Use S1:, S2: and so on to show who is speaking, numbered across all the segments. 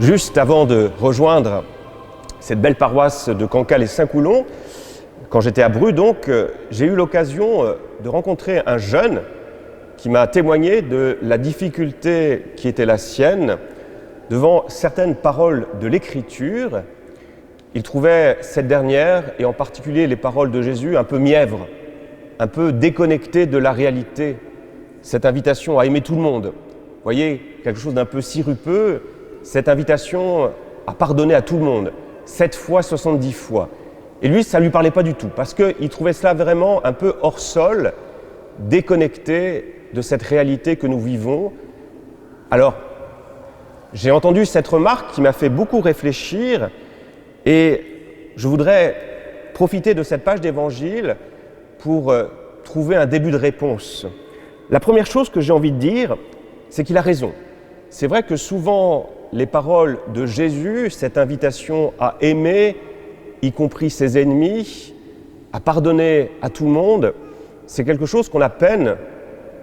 S1: Juste avant de rejoindre cette belle paroisse de Cancale et Saint-Coulon, quand j'étais à Bru, donc, j'ai eu l'occasion de rencontrer un jeune qui m'a témoigné de la difficulté qui était la sienne devant certaines paroles de l'Écriture. Il trouvait cette dernière, et en particulier les paroles de Jésus, un peu mièvres, un peu déconnectées de la réalité. Cette invitation à aimer tout le monde, vous voyez, quelque chose d'un peu sirupeux, cette invitation à pardonner à tout le monde, 7 fois, 70 fois. Et lui, ça ne lui parlait pas du tout, parce qu'il trouvait cela vraiment un peu hors sol, déconnecté de cette réalité que nous vivons. Alors, j'ai entendu cette remarque qui m'a fait beaucoup réfléchir, et je voudrais profiter de cette page d'Évangile pour trouver un début de réponse. La première chose que j'ai envie de dire, c'est qu'il a raison. C'est vrai que souvent, les paroles de Jésus, cette invitation à aimer, y compris ses ennemis, à pardonner à tout le monde, c'est quelque chose qu'on a peine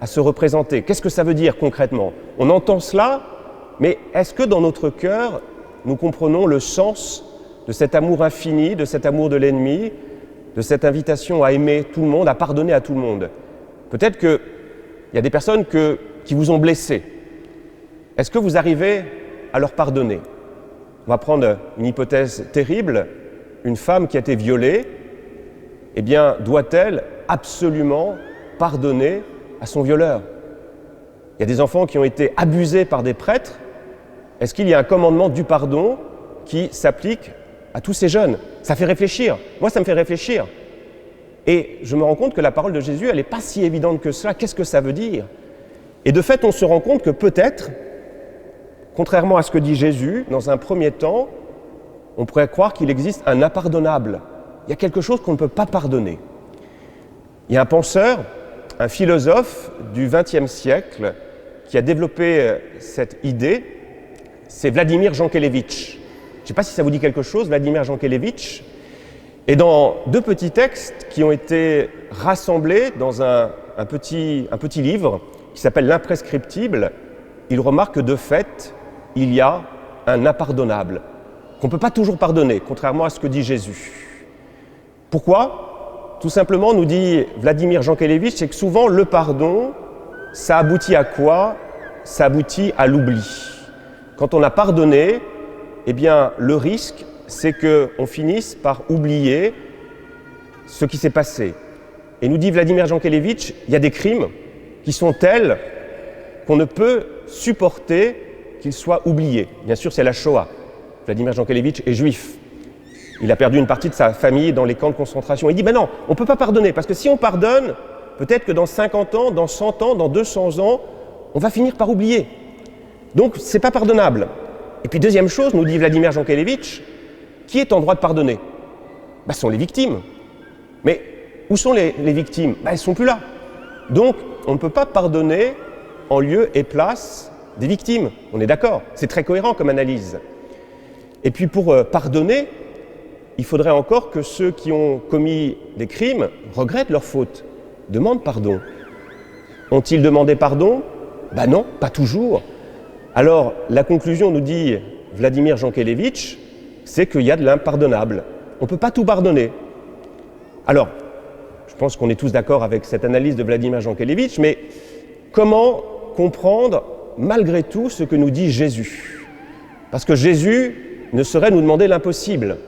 S1: à se représenter. Qu'est-ce que ça veut dire concrètement ? On entend cela, mais est-ce que dans notre cœur, nous comprenons le sens de cet amour infini, de cet amour de l'ennemi, de cette invitation à aimer tout le monde, à pardonner à tout le monde ? Peut-être qu'il y a des personnes qui vous ont blessé. Est-ce que vous arrivez à leur pardonner ? On va prendre une hypothèse terrible. Une femme qui a été violée, eh bien, doit-elle absolument pardonner à son violeur ? Il y a des enfants qui ont été abusés par des prêtres. Est-ce qu'il y a un commandement du pardon qui s'applique à tous ces jeunes ? Ça fait réfléchir. Moi, ça me fait réfléchir. Et je me rends compte que la parole de Jésus, elle n'est pas si évidente que cela. Qu'est-ce que ça veut dire ? Et de fait, on se rend compte que peut-être, contrairement à ce que dit Jésus, dans un premier temps, on pourrait croire qu'il existe un impardonnable. Il y a quelque chose qu'on ne peut pas pardonner. Il y a un penseur, un philosophe du XXe siècle qui a développé cette idée, c'est Vladimir Jankélévitch. Je ne sais pas si ça vous dit quelque chose, Vladimir Jankélévitch. Et dans 2 petits textes qui ont été rassemblés dans un petit livre qui s'appelle L'Imprescriptible, il remarque que de fait, il y a un impardonnable, qu'on ne peut pas toujours pardonner, contrairement à ce que dit Jésus. Pourquoi ? Tout simplement, nous dit Vladimir Jankélévitch, c'est que souvent le pardon, ça aboutit à quoi ? Ça aboutit à l'oubli. Quand on a pardonné, eh bien, le risque, c'est qu'on finisse par oublier ce qui s'est passé. Et nous dit Vladimir Jankélévitch, il y a des crimes qui sont tels qu'on ne peut supporter qu'ils soient oubliés. Bien sûr, c'est la Shoah. Vladimir Jankélévitch est juif. Il a perdu une partie de sa famille dans les camps de concentration. Il dit, ben non, on ne peut pas pardonner, parce que si on pardonne, peut-être que dans 50 ans, dans 100 ans, dans 200 ans, on va finir par oublier. Donc, ce n'est pas pardonnable. Et puis, deuxième chose, nous dit Vladimir Jankélévitch, qui est en droit de pardonner ? Ce sont les victimes. Mais où sont les victimes ? Elles ne sont plus là. Donc, on ne peut pas pardonner en lieu et place des victimes. On est d'accord, c'est très cohérent comme analyse. Et puis pour pardonner, il faudrait encore que ceux qui ont commis des crimes regrettent leurs fautes, demandent pardon. Ont-ils demandé pardon ? Non, pas toujours. Alors la conclusion, nous dit Vladimir Jankélévitch, c'est qu'il y a de l'impardonnable. On ne peut pas tout pardonner. Alors, je pense qu'on est tous d'accord avec cette analyse de Vladimir Jankélévitch, mais comment comprendre malgré tout ce que nous dit Jésus ? Parce que Jésus ne saurait nous demander l'impossible.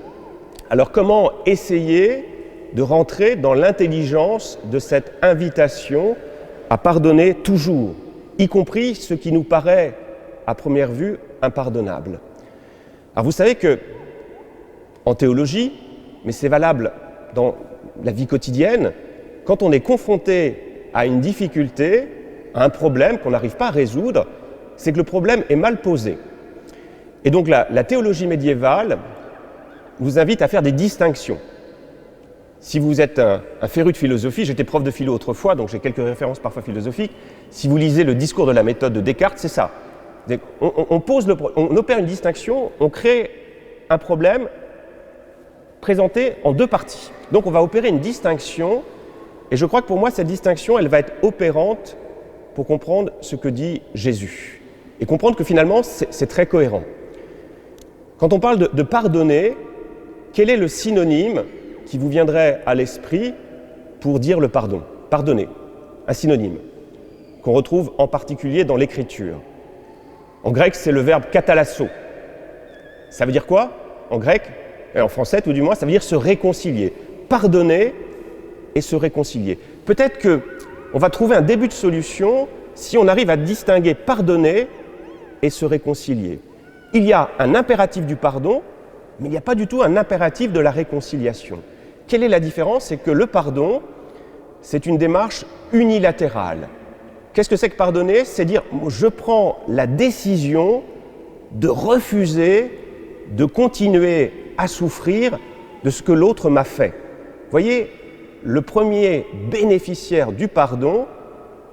S1: Alors comment essayer de rentrer dans l'intelligence de cette invitation à pardonner toujours, y compris ce qui nous paraît à première vue impardonnable ? Alors vous savez que en théologie, mais c'est valable dans la vie quotidienne, quand on est confronté à une difficulté, à un problème qu'on n'arrive pas à résoudre, c'est que le problème est mal posé. Et donc la théologie médiévale vous invite à faire des distinctions. Si vous êtes un féru de philosophie, j'étais prof de philo autrefois, donc j'ai quelques références parfois philosophiques, si vous lisez le discours de la méthode de Descartes, c'est ça. On opère une distinction, on crée un problème présenté en 2 parties. Donc on va opérer une distinction, et je crois que pour moi cette distinction, elle va être opérante pour comprendre ce que dit Jésus. Et comprendre que finalement, c'est très cohérent. Quand on parle de pardonner, quel est le synonyme qui vous viendrait à l'esprit pour dire le pardon? Pardonner, un synonyme qu'on retrouve en particulier dans l'Écriture. En grec, c'est le verbe katalasso. Ça veut dire quoi en grec? Et en français, tout du moins, ça veut dire se réconcilier. Pardonner et se réconcilier. Peut-être qu'on va trouver un début de solution si on arrive à distinguer pardonner et se réconcilier. Il y a un impératif du pardon, mais il n'y a pas du tout un impératif de la réconciliation. Quelle est la différence? C'est que le pardon, c'est une démarche unilatérale. Qu'est-ce que c'est que pardonner? C'est dire, je prends la décision de refuser, de continuer à souffrir de ce que l'autre m'a fait. Vous voyez, le premier bénéficiaire du pardon,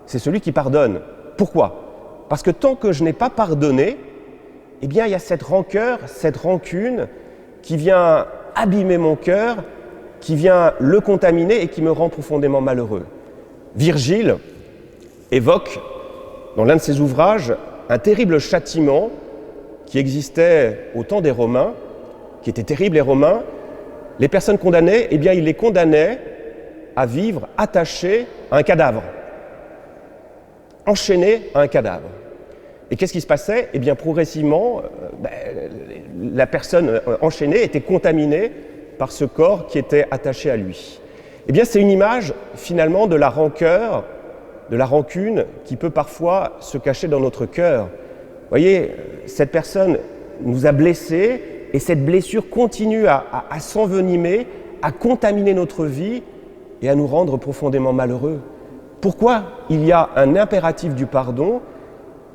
S1: c'est celui qui pardonne. Pourquoi? Parce que tant que je n'ai pas pardonné, eh bien, il y a cette rancœur, cette rancune qui vient abîmer mon cœur, qui vient le contaminer et qui me rend profondément malheureux. Virgile évoque, dans l'un de ses ouvrages, un terrible châtiment qui existait au temps des Romains, qui était terrible les Romains. Les personnes condamnées, eh bien, il les condamnait à vivre attachées à un cadavre, enchaînées à un cadavre. Et qu'est-ce qui se passait? Eh bien, progressivement, la personne enchaînée était contaminée par ce corps qui était attaché à lui. Eh bien, c'est une image, finalement, de la rancœur, de la rancune qui peut parfois se cacher dans notre cœur. Vous voyez, cette personne nous a blessés et cette blessure continue à s'envenimer, à contaminer notre vie et à nous rendre profondément malheureux. Pourquoi il y a un impératif du pardon?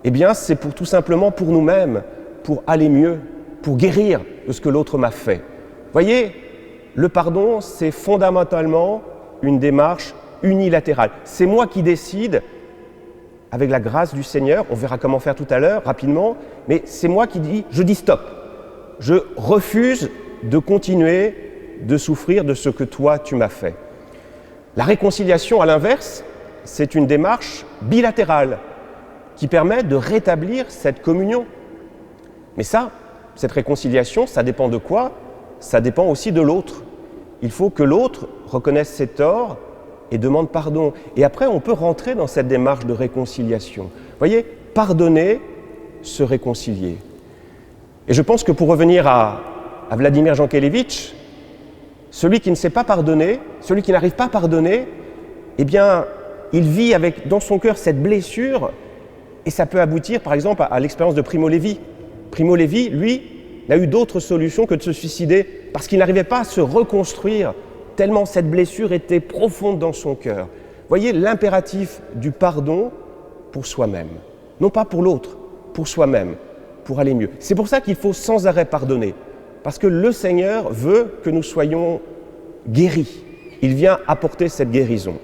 S1: Eh bien, c'est tout simplement pour nous-mêmes, pour aller mieux, pour guérir de ce que l'autre m'a fait. Vous voyez, le pardon, c'est fondamentalement une démarche unilatérale. C'est moi qui décide, avec la grâce du Seigneur, on verra comment faire tout à l'heure, rapidement, mais c'est moi qui dis, je dis stop. Je refuse de continuer de souffrir de ce que toi, tu m'as fait. La réconciliation, à l'inverse, c'est une démarche bilatérale qui permet de rétablir cette communion. Mais ça, cette réconciliation, ça dépend de quoi? Ça dépend aussi de l'autre. Il faut que l'autre reconnaisse ses torts et demande pardon. Et après, on peut rentrer dans cette démarche de réconciliation. Vous voyez, pardonner, se réconcilier. Et je pense que pour revenir à Vladimir Jankélévitch, celui qui ne sait pas pardonner, celui qui n'arrive pas à pardonner, eh bien, il vit avec dans son cœur cette blessure et ça peut aboutir, par exemple, à l'expérience de Primo Levi. Primo Levi, lui, n'a eu d'autre solution que de se suicider parce qu'il n'arrivait pas à se reconstruire tellement cette blessure était profonde dans son cœur. Voyez l'impératif du pardon pour soi-même, non pas pour l'autre, pour soi-même, pour aller mieux. C'est pour ça qu'il faut sans arrêt pardonner, parce que le Seigneur veut que nous soyons guéris. Il vient apporter cette guérison.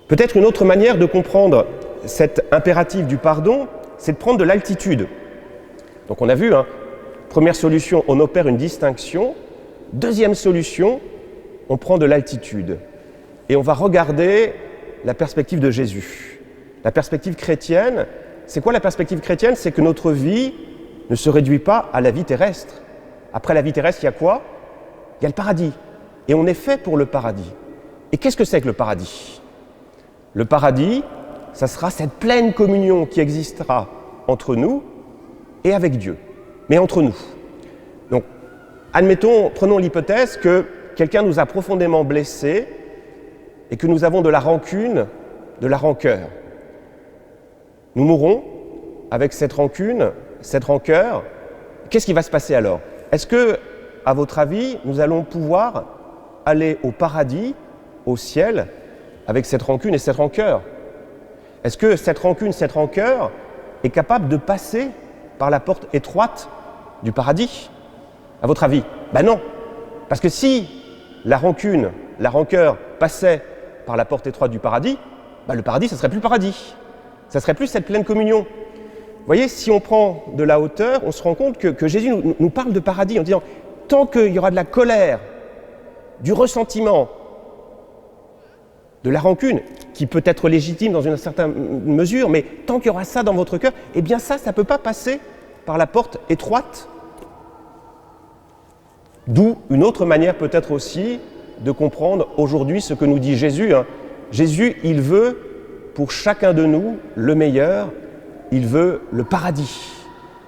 S1: Peut-être une autre manière de comprendre cet impératif du pardon, c'est de prendre de l'altitude. Donc on a vu, première solution, on opère une distinction. Deuxième solution, on prend de l'altitude. Et on va regarder la perspective de Jésus. La perspective chrétienne, c'est quoi la perspective chrétienne? C'est que notre vie ne se réduit pas à la vie terrestre. Après la vie terrestre, il y a quoi? Il y a le paradis. Et on est fait pour le paradis. Et qu'est-ce que c'est que le paradis? Le paradis, ça sera cette pleine communion qui existera entre nous et avec Dieu, mais entre nous. Donc, admettons, prenons l'hypothèse que quelqu'un nous a profondément blessés et que nous avons de la rancune, de la rancœur. Nous mourrons avec cette rancune, cette rancœur. Qu'est-ce qui va se passer alors? Est-ce que, à votre avis, nous allons pouvoir aller au paradis, au ciel, avec cette rancune et cette rancœur? Est-ce que cette rancune, cette rancœur est capable de passer par la porte étroite du paradis? À votre avis? Ben non. Parce que si la rancune, la rancœur passait par la porte étroite du paradis, ben le paradis, ça serait plus le paradis. Ça serait plus cette pleine communion. Vous voyez, si on prend de la hauteur, on se rend compte que Jésus nous parle de paradis en disant tant qu'il y aura de la colère, du ressentiment, de la rancune, qui peut être légitime dans une certaine mesure, mais tant qu'il y aura ça dans votre cœur, eh bien ça ne peut pas passer par la porte étroite D'où une autre manière peut-être aussi de comprendre aujourd'hui ce que nous dit Jésus. Jésus, il veut pour chacun de nous le meilleur, il veut le paradis.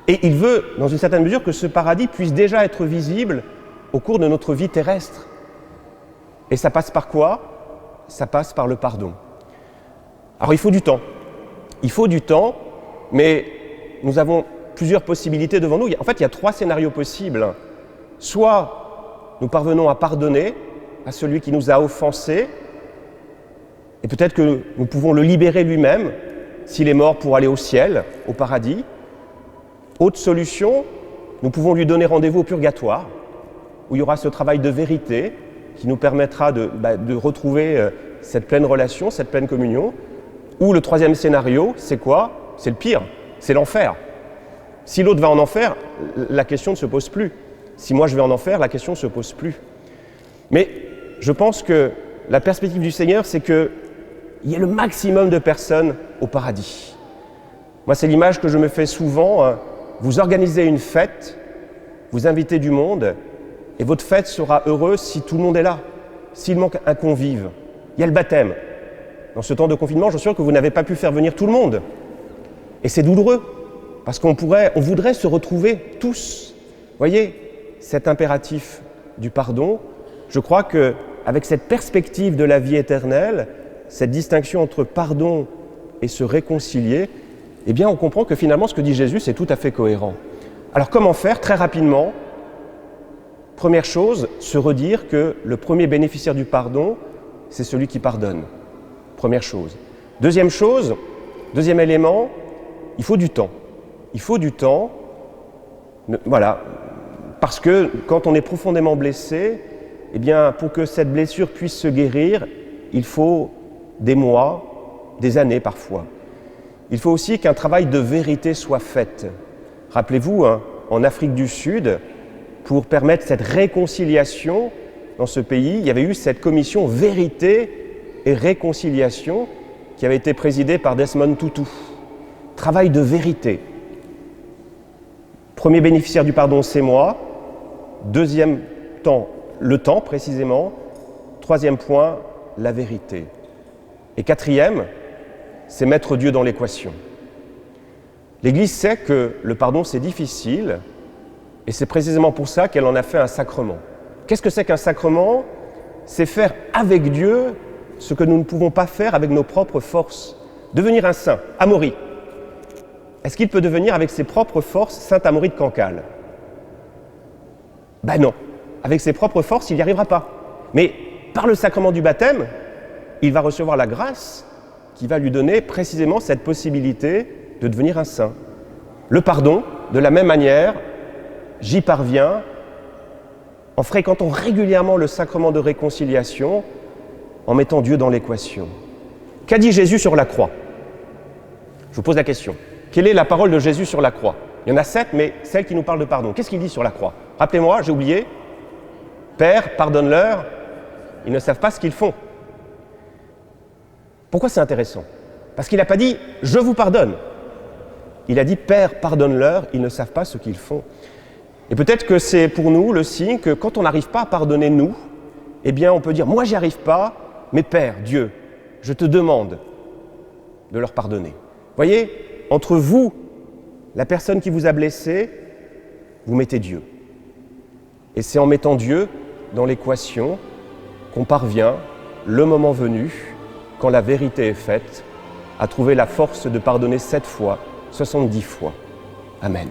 S1: Et il veut, dans une certaine mesure, que ce paradis puisse déjà être visible au cours de notre vie terrestre. Et ça passe par quoi? Ça passe par le pardon. Alors il faut du temps. Il faut du temps, mais nous avons plusieurs possibilités devant nous. En fait, il y a 3 scénarios possibles. Soit nous parvenons à pardonner à celui qui nous a offensés, et peut-être que nous pouvons le libérer lui-même, s'il est mort pour aller au ciel, au paradis. Autre solution, nous pouvons lui donner rendez-vous au purgatoire, où il y aura ce travail de vérité qui nous permettra de retrouver cette pleine relation, cette pleine communion. Ou le 3e scénario, c'est quoi? C'est le pire, c'est l'enfer. Si l'autre va en enfer, la question ne se pose plus. Si moi je vais en enfer, la question ne se pose plus. Mais je pense que la perspective du Seigneur, c'est qu'il y ait le maximum de personnes au paradis. Moi, c'est l'image que je me fais souvent. Vous organisez une fête, vous invitez du monde, et votre fête sera heureuse si tout le monde est là, s'il manque un convive. Il y a le baptême. Dans ce temps de confinement, je suis sûr que vous n'avez pas pu faire venir tout le monde. Et c'est douloureux, parce on voudrait se retrouver tous. Voyez, cet impératif du pardon, je crois qu'avec cette perspective de la vie éternelle, cette distinction entre pardon et se réconcilier, eh bien on comprend que finalement ce que dit Jésus, c'est tout à fait cohérent. Alors comment faire? Très rapidement, première chose, se redire que le premier bénéficiaire du pardon, c'est celui qui pardonne. Première chose. Deuxième élément, il faut du temps. Il faut du temps, voilà, parce que quand on est profondément blessé, eh bien, pour que cette blessure puisse se guérir, il faut des mois, des années parfois. Il faut aussi qu'un travail de vérité soit fait. Rappelez-vous, en Afrique du Sud, pour permettre cette réconciliation dans ce pays, il y avait eu cette commission vérité et réconciliation qui avait été présidée par Desmond Tutu. Travail de vérité. Premier bénéficiaire du pardon, c'est moi. Deuxième temps, le temps précisément. Troisième point, la vérité. Et quatrième, c'est mettre Dieu dans l'équation. L'Église sait que le pardon, c'est difficile, et c'est précisément pour ça qu'elle en a fait un sacrement. Qu'est-ce que c'est qu'un sacrement? C'est faire avec Dieu ce que nous ne pouvons pas faire avec nos propres forces. Devenir un saint, Amaury. Est-ce qu'il peut devenir avec ses propres forces saint Amaury de Cancale? Ben non. Avec ses propres forces, il n'y arrivera pas. Mais par le sacrement du baptême, il va recevoir la grâce qui va lui donner précisément cette possibilité de devenir un saint. Le pardon, de la même manière, j'y parviens en fréquentant régulièrement le sacrement de réconciliation, en mettant Dieu dans l'équation. Qu'a dit Jésus sur la croix? Je vous pose la question. Quelle est la parole de Jésus sur la croix? Il y en a 7, mais celle qui nous parle de pardon. Qu'est-ce qu'il dit sur la croix? Rappelez-moi, j'ai oublié. Père, pardonne-leur, ils ne savent pas ce qu'ils font. Pourquoi c'est intéressant? Parce qu'il n'a pas dit « je vous pardonne ». Il a dit « Père, pardonne-leur, ils ne savent pas ce qu'ils font ». Et peut-être que c'est pour nous le signe que quand on n'arrive pas à pardonner nous, eh bien on peut dire « moi j'y arrive pas, mais Père, Dieu, je te demande de leur pardonner ». Voyez, entre vous, la personne qui vous a blessé, vous mettez Dieu. Et c'est en mettant Dieu dans l'équation qu'on parvient, le moment venu, quand la vérité est faite, à trouver la force de pardonner 7 fois, 70 fois. Amen.